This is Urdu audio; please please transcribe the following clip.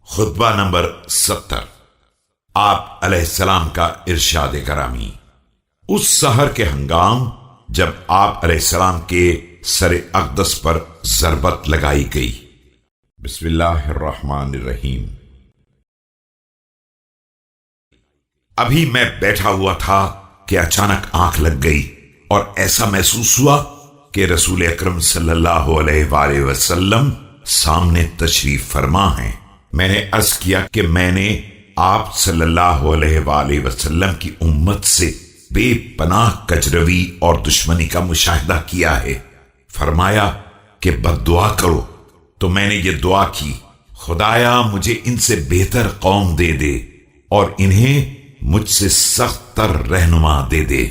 خطبہ نمبر 70۔ آپ علیہ السلام کا ارشاد کرامی۔ اس سحر کے ہنگام جب آپ علیہ السلام کے سر اقدس پر ضربت لگائی گئی۔ بسم اللہ الرحمن الرحیم۔ ابھی میں بیٹھا ہوا تھا کہ اچانک آنکھ لگ گئی اور ایسا محسوس ہوا کہ رسول اکرم صلی اللہ علیہ وآلہ وسلم سامنے تشریف فرما ہیں۔ میں نے عرض کیا کہ میں نے آپ صلی اللہ علیہ وآلہ وسلم کی امت سے بے پناہ کجروی اور دشمنی کا مشاہدہ کیا ہے۔ فرمایا کہ بد دعا کرو، تو میں نے یہ دعا کی، خدایا مجھے ان سے بہتر قوم دے دے اور انہیں مجھ سے سخت تر رہنما دے دے۔